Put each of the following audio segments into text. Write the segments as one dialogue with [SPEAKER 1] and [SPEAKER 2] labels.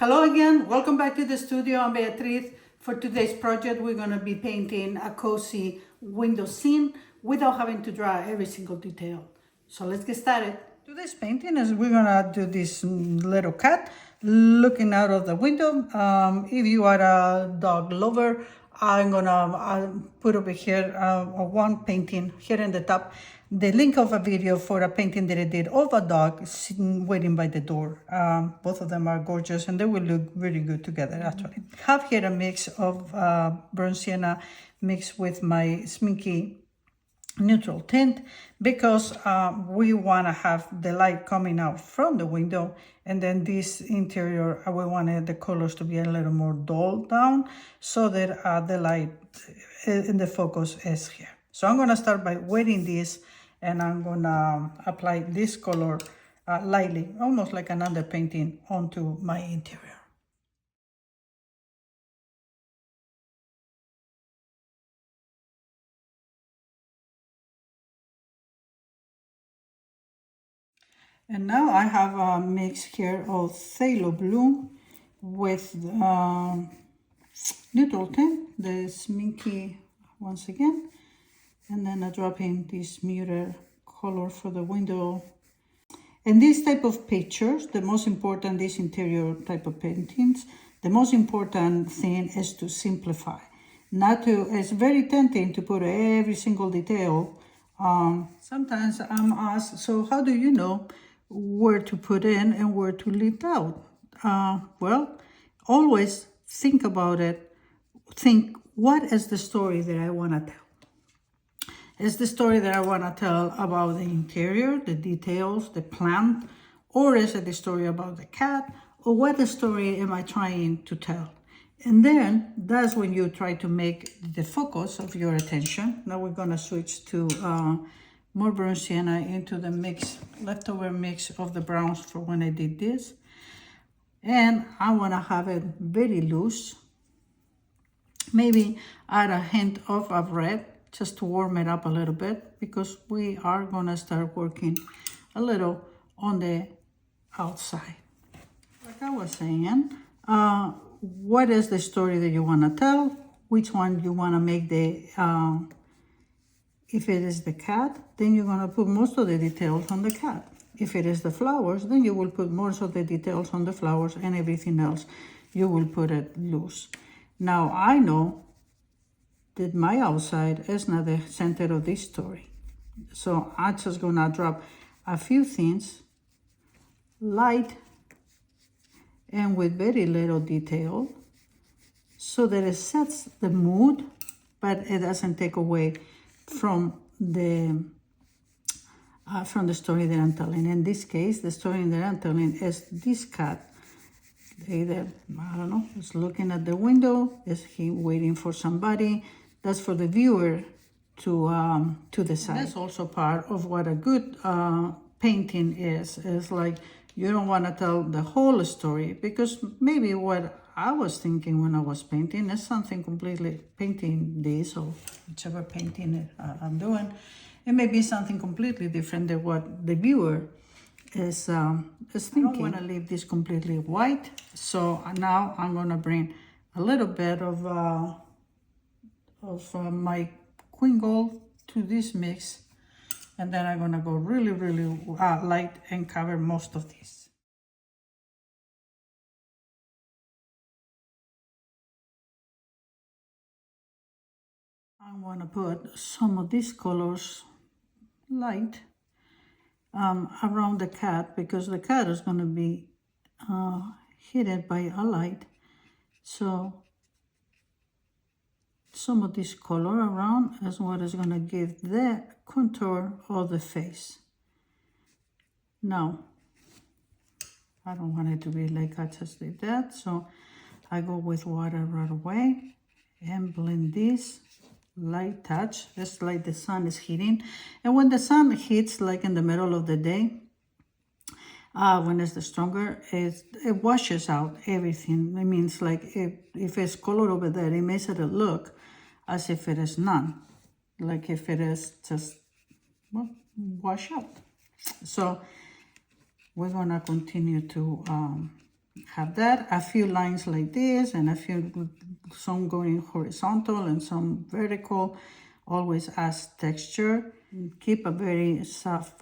[SPEAKER 1] Hello again, welcome back to the studio. I'm Beatriz. For today's project, we're going to be painting a cozy window scene without having to draw every single detail. So let's get started. Today's painting is we're going to do this little cat looking out of the window. If you are a dog lover, I'm going to put over here one painting here in the top. The link of a video for a painting that I did of a dog sitting waiting by the door. Both of them are gorgeous and they will look really good together actually. I have here a mix of burnt sienna mixed with my Schmincke neutral tint because we want to have the light coming out from the window, and then this interior we wanted the colors to be a little more dulled down so that the light in the focus is here. So I'm going to start by wetting this, and I'm going to apply this color lightly, almost like an underpainting, onto my interior. And now I have a mix here of Phthalo Blue with neutral tint, the Schmincke once again. And then I drop in this muted color for the window. And this type of pictures, the most important, this interior type of paintings, the most important thing is to simplify. Not to, it's very tempting to put every single detail. Sometimes I'm asked, so how do you know where to put in and where to leave out? Well, always think about it. Think, what is the story that I want to tell? Is the story that I want to tell about the interior, the details, the plant, or is it the story about the cat, or what story am I trying to tell? And then that's when you try to make the focus of your attention. Now we're going to switch to more burnt sienna into the mix, leftover mix of the browns for when I did this. And I want to have it very loose. Maybe add a hint of a red just to warm it up a little bit, because we are going to start working a little on the outside. Like I was saying, what is the story that you want to tell? Which one you want to make the, if it is the cat, then you're going to put most of the details on the cat. If it is the flowers, then you will put most of the details on the flowers, and everything else you will put it loose. Now I know that my outside is not the center of this story. So I'm just gonna drop a few things, light and with very little detail, so that it sets the mood, but it doesn't take away from the story that I'm telling. In this case, the story that I'm telling is this cat. Either, I don't know, is looking at the window, is he waiting for somebody? That's for the viewer to decide. And that's also part of what a good painting is like, you don't want to tell the whole story, because maybe what I was thinking when I was painting is something completely, painting this or whichever painting I'm doing, it may be something completely different than what the viewer is thinking. I don't want to leave this completely white, so now I'm going to bring a little bit of my Queen Gold to this mix, and then I'm going to go really, really light and cover most of this. I want to put some of these colors light around the cat, because the cat is going to be hidden by a light. So some of this color around is what is going to give the contour of the face. Now, I don't want it to be like I just did that, so I go with water right away and blend this light touch. It's like the sun is hitting, and when the sun hits like in the middle of the day, when it's the stronger, it washes out everything. It means like if it's color over there, it makes it look as if it is none, like if it is just, well, wash out. So we're gonna continue to have that, a few lines like this, and a few, some going horizontal and some vertical, always adds texture. Keep a very soft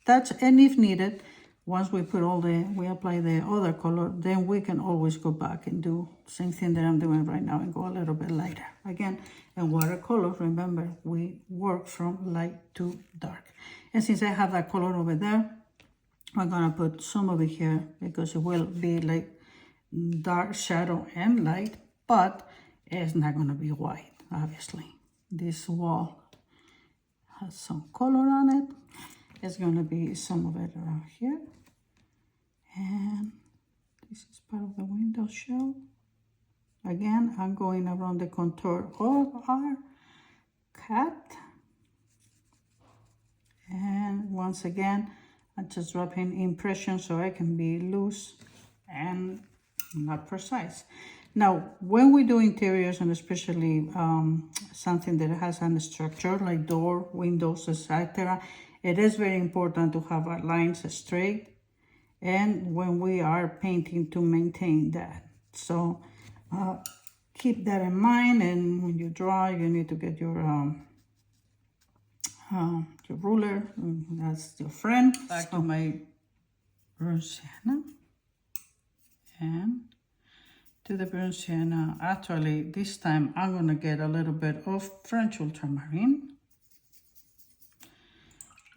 [SPEAKER 1] touch, and if needed, once we apply the other color, then we can always go back and do the same thing that I'm doing right now and go a little bit lighter. Again, in watercolor, remember, we work from light to dark. And since I have that color over there, I'm gonna put some over here because it will be like dark shadow and light, but it's not gonna be white, obviously. This wall has some color on it. It's gonna be some of it around here. And this is part of the window shell. Again, I'm going around the contour of our cat. And once again, I'm just dropping impression so I can be loose and not precise. Now, when we do interiors, and especially something that has a structure like door, windows, etc., it is very important to have our lines straight, and when we are painting, to maintain that. So keep that in mind, and when you draw, you need to get your ruler, that's your friend. Back to my burnt sienna, and to the burnt sienna, actually this time I'm gonna get a little bit of French ultramarine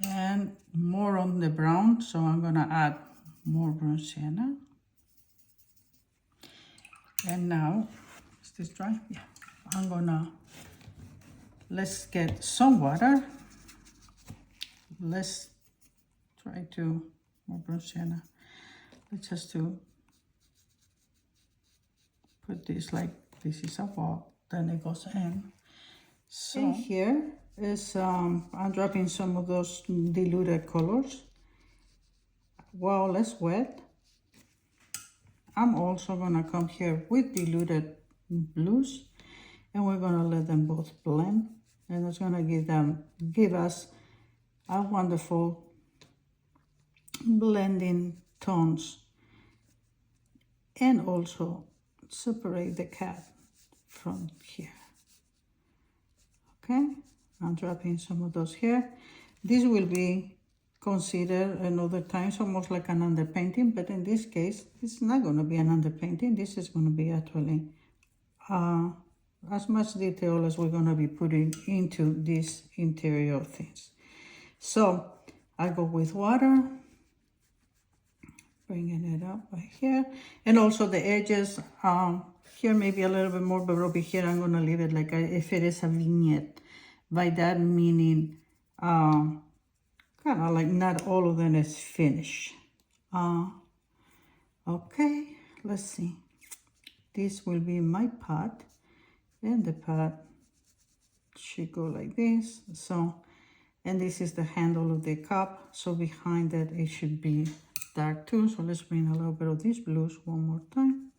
[SPEAKER 1] and more on the brown, so I'm gonna add more burnt sienna. And now, is this dry? Yeah. Let's get some water. Let's try to, more burnt sienna. Let's just to put this like, this is a wall, then it goes in. So in here is, I'm dropping some of those diluted colors. While it's wet, I'm also gonna come here with diluted blues, and we're gonna let them both blend, and it's gonna give us a wonderful blending tones, and also separate the cat from here. Okay, I'm dropping some of those here. This will be considered another times almost like an underpainting, but in this case, it's not going to be an underpainting. This is going to be actually as much detail as we're going to be putting into these interior things. So I go with water, bringing it up right here, and also the edges. Here maybe a little bit more, but over here I'm going to leave it like if it is a vignette. By that meaning, kind of like not all of them is finished. Okay, let's see. This will be my pot, and the pot should go like this. So, and this is the handle of the cup. So behind that it should be dark too. So let's bring a little bit of these blues one more time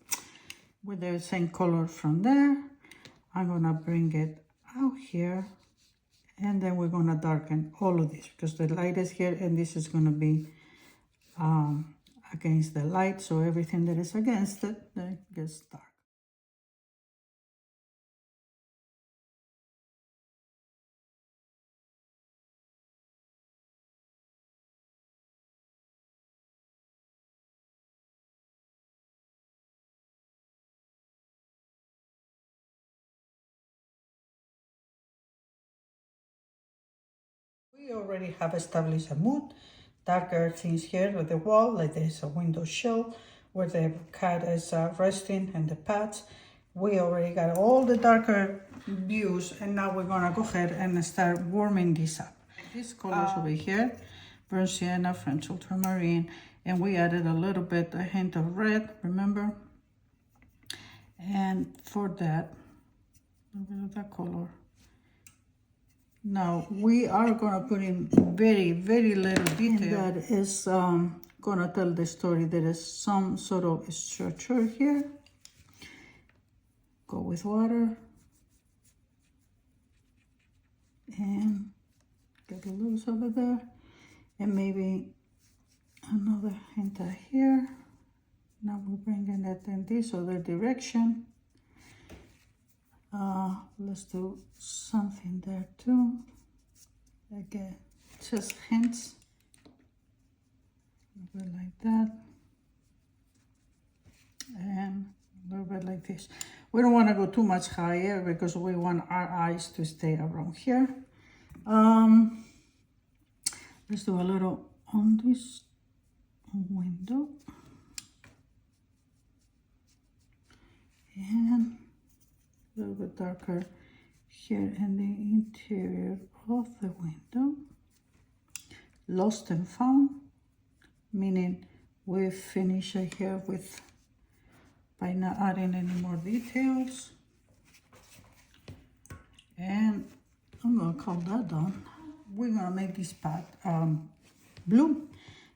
[SPEAKER 1] with the same color from there. I'm gonna bring it out here, and then we're gonna darken all of this because the light is here, and this is gonna be against the light, so everything that is against it gets dark. We already have established a mood. Darker things here with the wall, like there's a window shell where the cat is resting and the pads. We already got all the darker views, and now we're gonna go ahead and start warming this up. These colors over here, burnt sienna, French ultramarine, and we added a little bit, a hint of red, remember? And for that, a little bit of that color. Now we are gonna put in very, very little detail. And that is gonna tell the story. There is some sort of structure here. Go with water and get loose over there, and maybe another hint here. Now we're bringing it in this other direction. Let's do something there too. Again, just hints. A little bit like that. And a little bit like this. We don't want to go too much higher because we want our eyes to stay around here. Let's do a little on this window. And a little bit darker here in the interior of the window. Lost and found, meaning we finish here with by not adding any more details. And I'm gonna call that done. We're gonna make this part blue.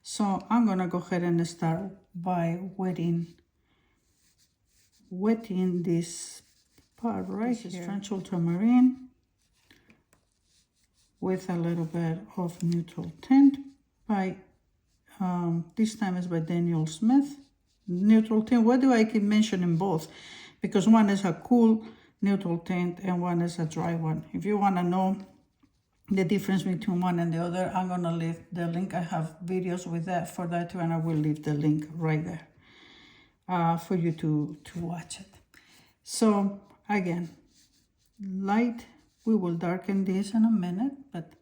[SPEAKER 1] So I'm gonna go ahead and start by wetting this part right here. This is French Ultramarine with a little bit of neutral tint by, this time is by Daniel Smith. Neutral tint, why do I keep mentioning both? Because one is a cool neutral tint and one is a dry one. If you want to know the difference between one and the other, I'm going to leave the link. I have videos with that for that too, and I will leave the link right there for you to watch it. So again, light, we will darken this in a minute, but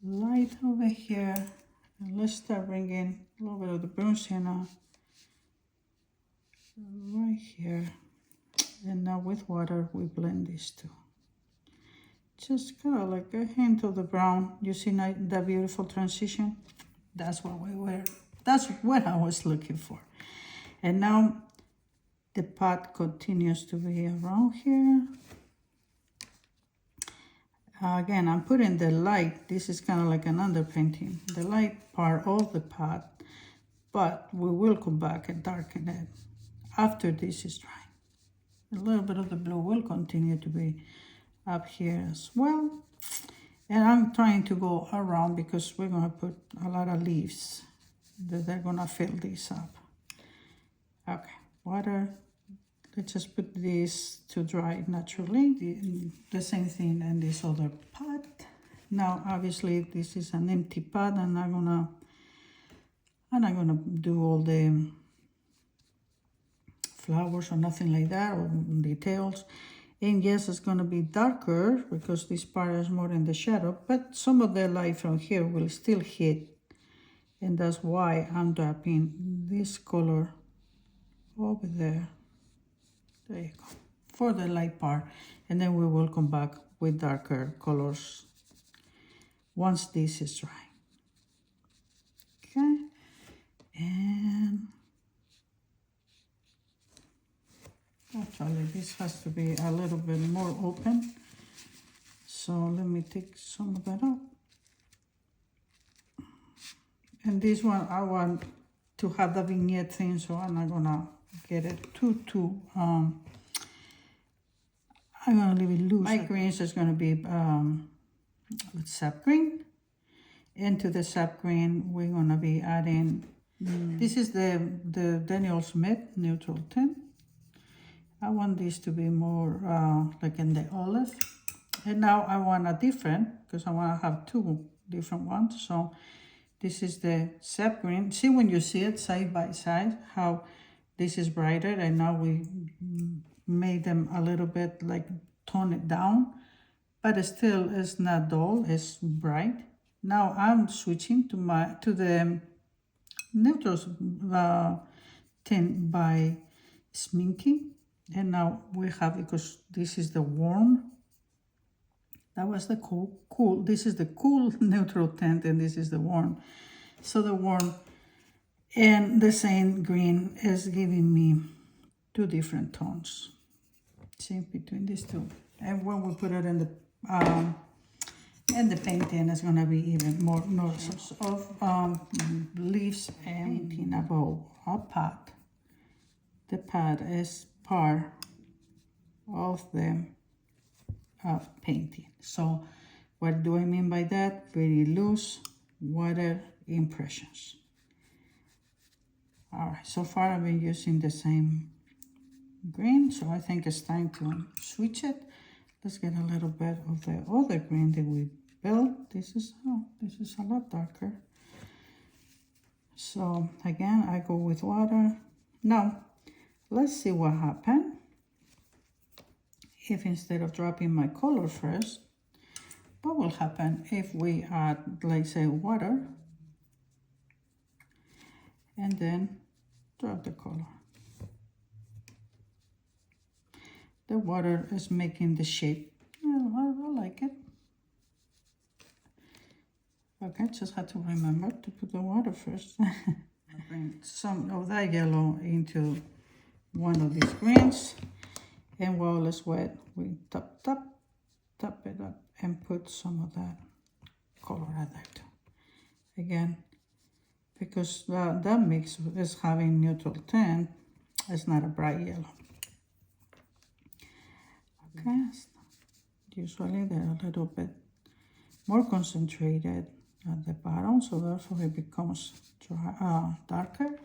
[SPEAKER 1] light over here. And let's start bringing a little bit of the burnt sienna right here. And now with water, we blend these two. Just kind of like a hint of the brown. You see that beautiful transition? That's what we were, that's what I was looking for. And now the pot continues to be around here. Again, I'm putting the light, this is kind of like an underpainting, the light part of the pot, but we will come back and darken it after this is dry. A little bit of the blue will continue to be up here as well. And I'm trying to go around because we're gonna put a lot of leaves that they're gonna fill this up. Okay, water. Let's just put this to dry naturally. The same thing in this other pot. Now, obviously, this is an empty pot, and I'm not gonna do all the flowers or nothing like that, or details. And yes, it's gonna be darker because this part is more in the shadow, but some of the light from here will still hit, and that's why I'm dropping this color over there. There you go, for the light part, and then we will come back with darker colors once this is dry. Okay, and actually this has to be a little bit more open, so let me take some of that up. And this one I want to have the vignette thing, so I'm not gonna get it too I'm gonna leave it loose. My greens is gonna be with Sap Green, and to the Sap Green we're gonna be adding this is the Daniel Smith neutral tint. I want this to be more like in the olive, and now I want a different, because I want to have two different ones. So this is the Sap Green. See, when you see it side by side, how this is brighter, and now we made them a little bit like tone it down, but it still is not dull, it's bright. Now I'm switching to the neutral tint by Schmincke, and now we have, because this is the warm, that was the cool, this is the cool neutral tint, and this is the warm. So the warm and the same green is giving me two different tones. See, between these two. And when we put it in the painting, it's gonna be even more notices of leaves and painting above a pot. The pot is part of the painting. So what do I mean by that? Very loose water impressions. All right, so far I've been using the same green, so I think it's time to switch it. Let's get a little bit of the other green that we built. This is a lot darker. So again, I go with water. Now, let's see what happens if instead of dropping my color first, what will happen if we add, like say, water and then drop the color. The water is making the shape. I like it. Okay, just had to remember to put the water first. I'll bring some of that yellow into one of these greens, and while it's wet, we tap it up and put some of that color right there too. Again, because that mix is having neutral tint, it's not a bright yellow. Okay, usually they're a little bit more concentrated at the bottom, so therefore it becomes darker.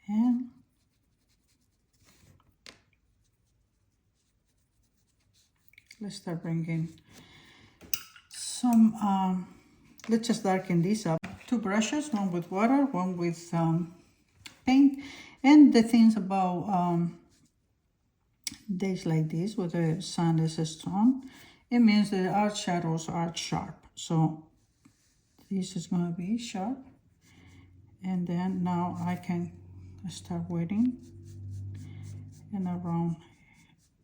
[SPEAKER 1] And let's start bringing some, let's just darken this up. 2 brushes, one with water, one with paint. And the things about days like this, where the sun is strong, it means that our shadows are sharp. So this is going to be sharp. And then now I can start wetting in a round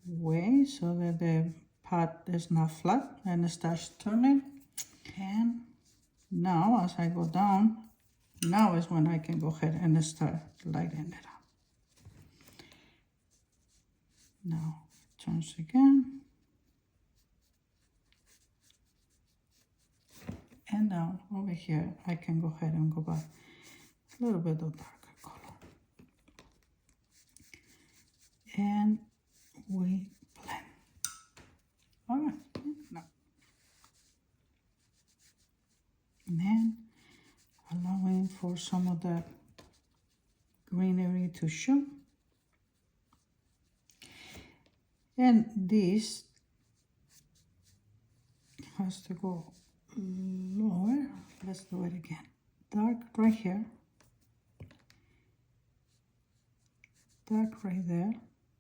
[SPEAKER 1] way so that the pot is not flat and it starts turning. And now as I go down, now is when I can go ahead and start lighting it up. Now it turns again. And now over here, I can go ahead and go back a little bit of darker color. And we blend. All right, now. And then allowing for some of that greenery to show. And this has to go lower. Let's do it again. Dark right here, dark right there.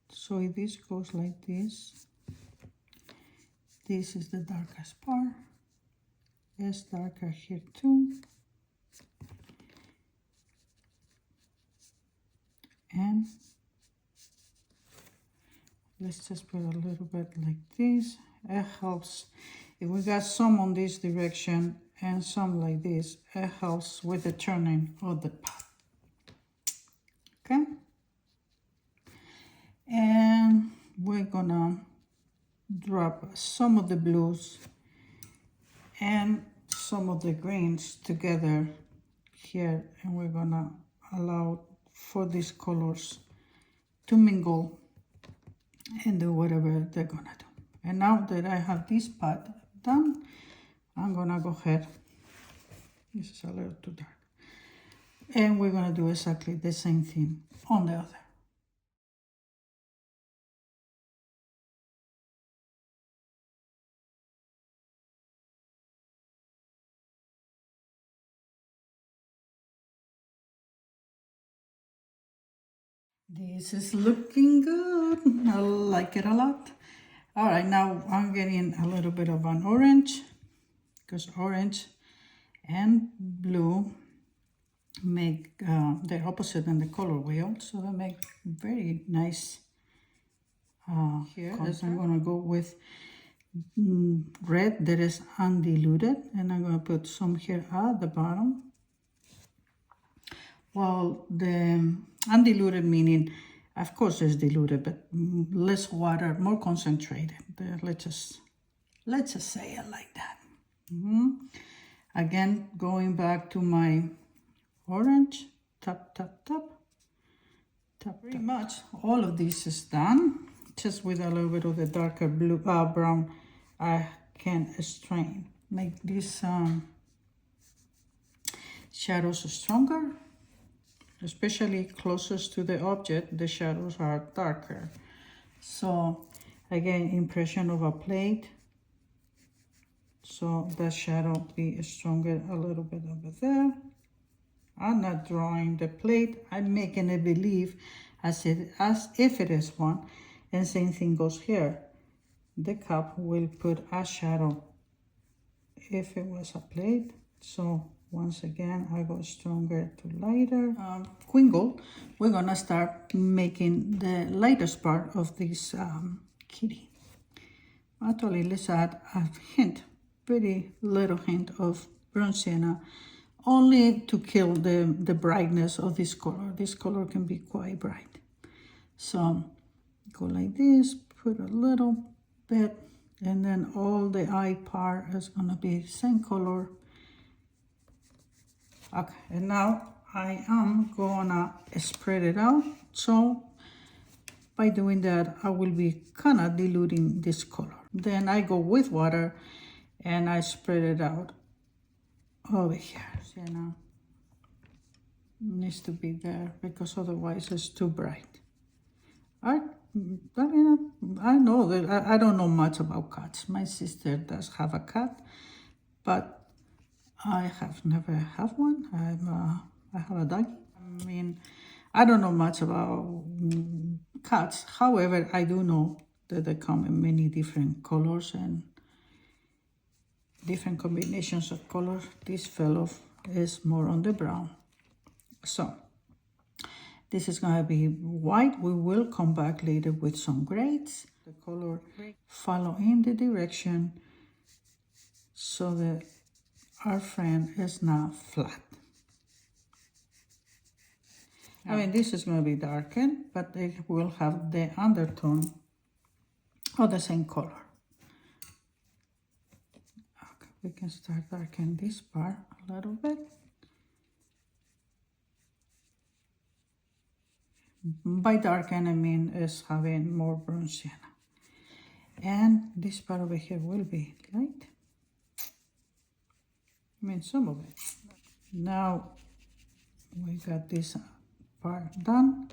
[SPEAKER 1] So if this goes like this, this is the darkest part. It's darker here too. And let's just put a little bit like this. It helps. If we got some on this direction and some like this, it helps with the turning of the pot. Okay? And we're gonna drop some of the blues and some of the greens together here, and we're gonna allow for these colors to mingle and do whatever they're gonna do. And now that I have this part done, I'm gonna go ahead, this is a little too dark, and we're gonna do exactly the same thing on the other. This is looking good. I like it a lot. All right, now I'm getting a little bit of an orange, because orange and blue make the opposite in the color wheel, so they make very nice here. I'm going to go with red that is undiluted, and I'm going to put some here at the bottom. Well, the undiluted meaning, of course, it's diluted, but less water, more concentrated. Let's just say it like that. Again, going back to my orange, tap, tap, tap, tap. Pretty much all of this is done. Just with a little bit of the darker blue, brown, I can strain, make these shadows stronger. especially closest to the object, the shadows are darker. So again, impression of a plate. So the shadow be stronger a little bit over there. I'm not drawing the plate, I'm making it believe as if it is one. And same thing goes here. The cup will put a shadow if it was a plate. So once again, I go stronger to lighter. Queen Gold, we're gonna start making the lightest part of this kitty. Actually, let's add a hint, very little hint of brown sienna, only to kill the brightness of this color. This color can be quite bright. So go like this, put a little bit, and then all the eye part is gonna be the same color. Okay, and now I am gonna spread it out. So by doing that, I will be kind of diluting this color. Then I go with water and I spread it out over here. Sienna needs to be there because otherwise it's too bright. I mean, I know that I don't know much about cats. My sister does have a cat, but I have never had one. I have a doggy. I mean, I don't know much about cats. However, I do know that they come in many different colors and different combinations of colors. This fellow is more on the brown. So this is going to be white. We will come back later with some grays. The color follow in the direction so that our friend is not flat. I mean, this is going to be darkened, but it will have the undertone of the same color. Okay, we can start darkening this part a little bit. By darken, I mean is having more brown sienna. And this part over here will be light. I mean, some of it. Now we got this part done.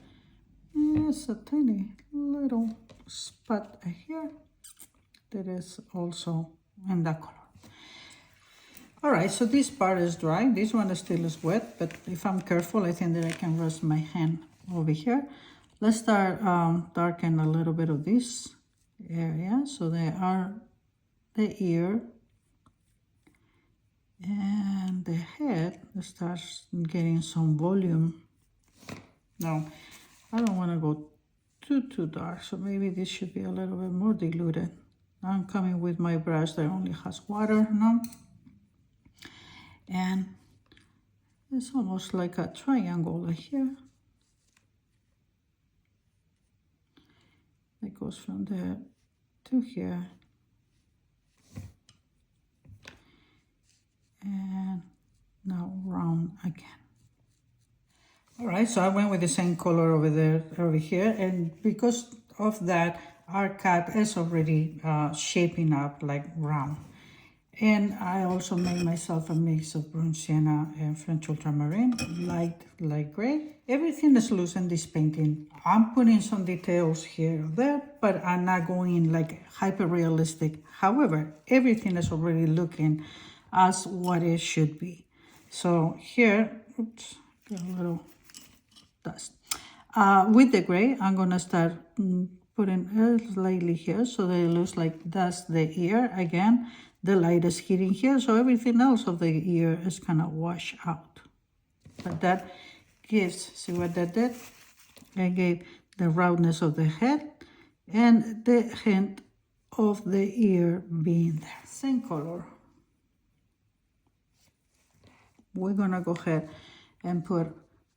[SPEAKER 1] There's a tiny little spot here that is also in that color. All right, so this part is dry. This one still is wet, but if I'm careful, I think that I can rest my hand over here. Let's start darken a little bit of this area. So there are the ear and the head starts getting some volume. Now, I don't want to go too dark, so maybe this should be a little bit more diluted. I'm coming with my brush that only has water now. And it's almost like a triangle here. It goes from there to here. And now round again. All right, so I went with the same color over there, over here, and because of that, our cat is already shaping up like round. And I also made myself a mix of brown sienna and French ultramarine, light gray. Everything is loose in this painting. I'm putting some details here or there, but I'm not going like hyper realistic. However, everything is already looking as what it should be. So here, oops, got a little dust. With the gray, I'm gonna start putting slightly here so that it looks like that's the ear again. The light is hitting here, so everything else of the ear is kind of washed out. But that gives, see what that did? I gave the roundness of the head and the hint of the ear being there. Same color. We're gonna go ahead and put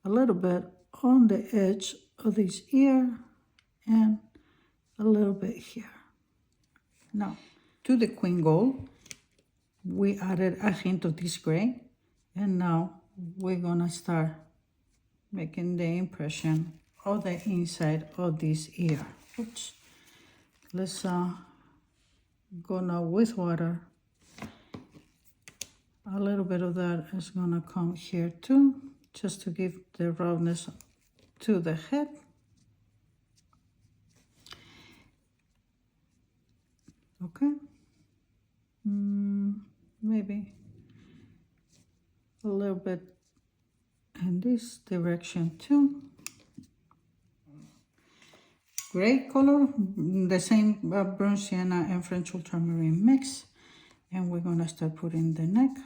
[SPEAKER 1] a little bit on the edge of this ear and a little bit here. Now, to the Queen Gold, we added a hint of this gray, and now we're gonna start making the impression of the inside of this ear. Oops. Let's go now with water. A little bit of that is gonna come here too. just to give the roundness to the head. Okay, maybe a little bit in this direction too. Gray color, the same burnt sienna and French ultramarine mix, and we're gonna start putting the neck.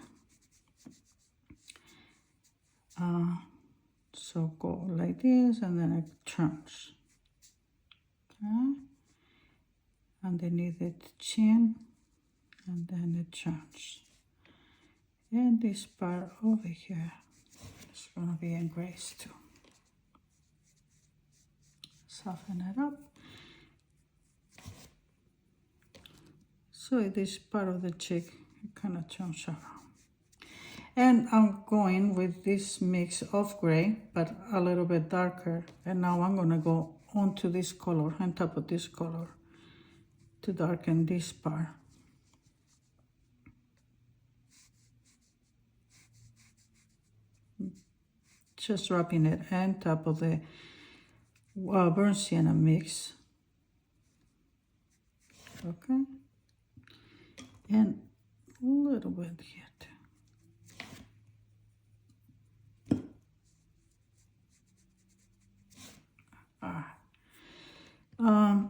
[SPEAKER 1] So go like this, and then it turns. Okay, underneath the chin, and then it turns. And this part over here is gonna be in grays too. Soften it up. So this part of the cheek, it kind of turns around. And I'm going with this mix of gray, but a little bit darker. And now I'm gonna go onto this color, on top of this color, to darken this part. Just dropping it on top of the burnt sienna mix. Okay. And a little bit here too.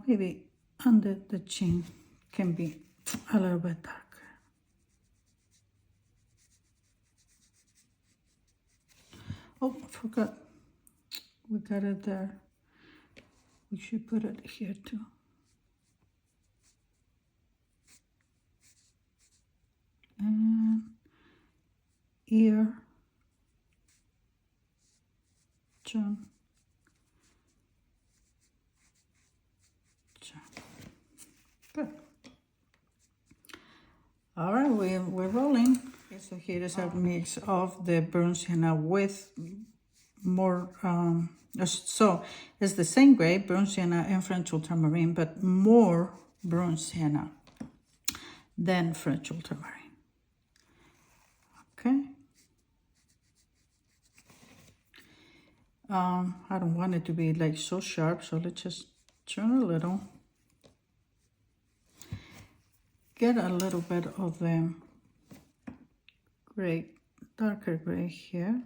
[SPEAKER 1] Maybe under the chin can be a little bit darker. Oh, I forgot. We got it there. We should put it here too. And ear, chin, chin. Good. All right, we're rolling. Okay, so here is a mix of the burnt sienna with more, so it's the same gray, burnt sienna and French ultramarine, but more burnt sienna than French ultramarine. Okay. I don't want it to be like so sharp, so let's just turn a little. Get a little bit of the gray, darker gray here.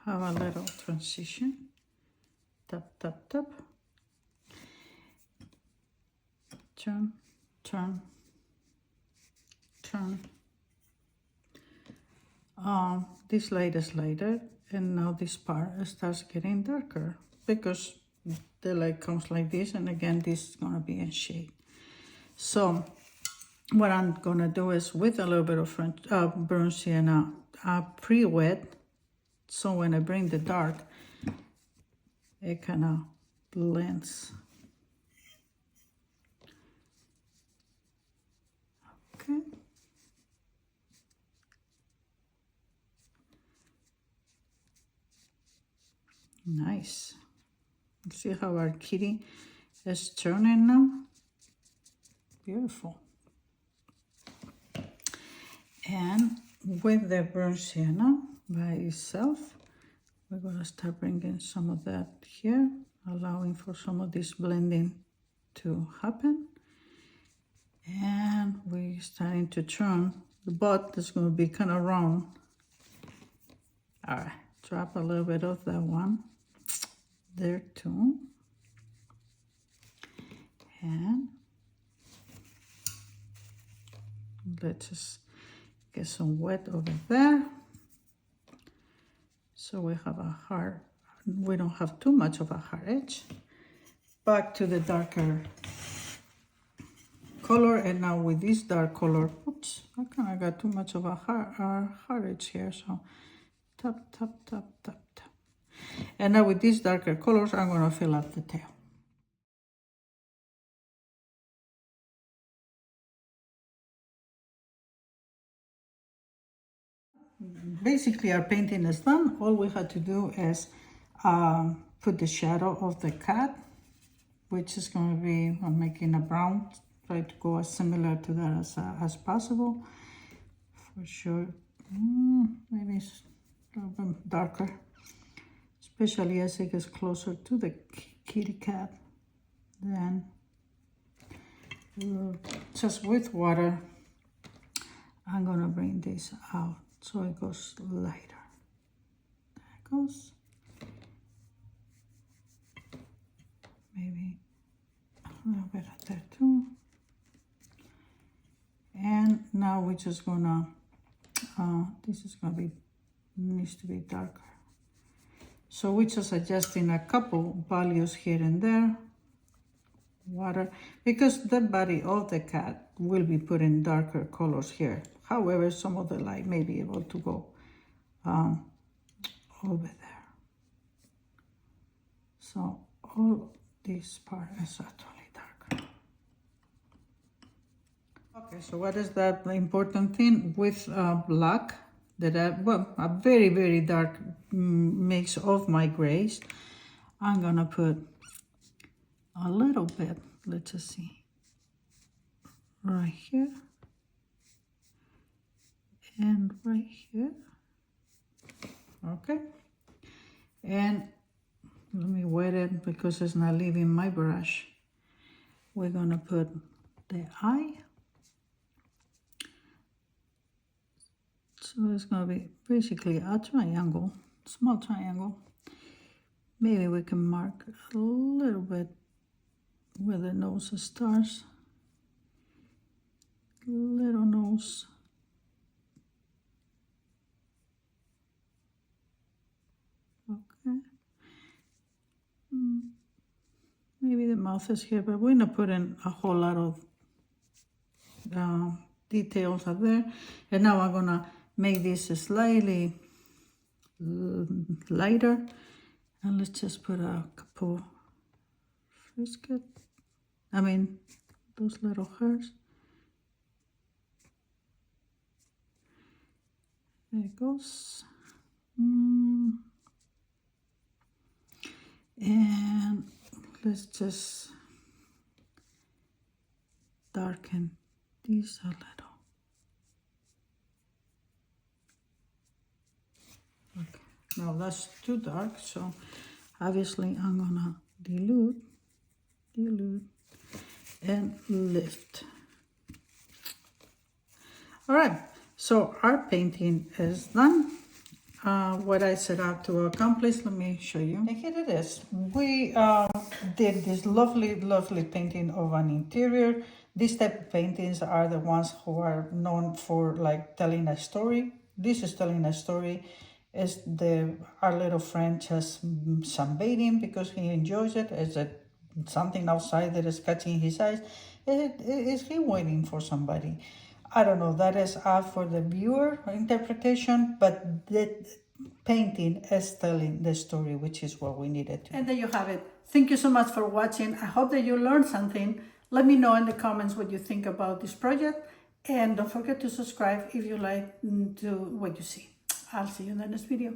[SPEAKER 1] Have a little transition. Tap, tap, tap. Turn, turn, turn. This light is lighter, and now this part starts getting darker because the light comes like this, and again this is gonna be in shade. So what I'm gonna do is with a little bit of French burnt sienna pre-wet, so when I bring the dark, it kind of blends. Okay. Nice. See how our kitty is turning now? Beautiful. And with the burnt sienna by itself, we're going to start bringing some of that here, allowing for some of this blending to happen. And we're starting to turn. The butt is going to be kind of round. All right, drop a little bit of that one there too. And let's just get some wet over there. So we have a hard, we don't have too much of a hard edge. Back to the darker color, and now with this dark color, oops, I kind of got too much of a hard edge here, so tap, tap, tap, tap, tap. And now with these darker colors, I'm going to fill up the tail. Basically, our painting is done. All we had to do is put the shadow of the cat, which is going to be, I'm making a brown, try to go as similar to that as possible. For sure, maybe it's a little bit darker. especially as it gets closer to the kitty cat. Then just with water, I'm gonna bring this out so it goes lighter. There it goes. Maybe a little bit of that too. And now we're just gonna, this is gonna be, needs to be darker. So we're just adjusting a couple values here and there. Water, because the body of the cat will be putting darker colors here. However, some of the light may be able to go over there. So all this part is actually darker. Okay, so what is that important thing with black? That a very, very dark mix of my grays. I'm gonna put a little bit, let's just see, right here and right here. Okay, and let me wet it because it's not leaving my brush. We're gonna put the eye. So it's gonna be basically a triangle, small triangle. Maybe we can mark a little bit where the nose starts. Little nose. Okay. Maybe the mouth is here, but we're not putting a whole lot of details out there. And now I'm gonna make this slightly lighter, and let's just put a couple Whiskers. I mean, those little hairs. There it goes. And let's just darken these a little. Okay, now that's too dark, so obviously I'm gonna dilute, and lift. All right, so our painting is done. What I set out to accomplish, let me show you. And here it is. We did this lovely, lovely painting of an interior. These type of paintings are the ones who are known for like telling a story. This is telling a story. Is our little friend just sunbathing because he enjoys it? Is it something outside that is catching his eyes? Is he waiting for somebody? I don't know. That is up for the viewer interpretation, but the painting is telling the story, which is what we needed to. And there you have it. Thank you so much for watching. I hope that you learned something. Let me know in the comments what you think about this project, and don't forget to subscribe if you like to what you see. I'll see you in the next video.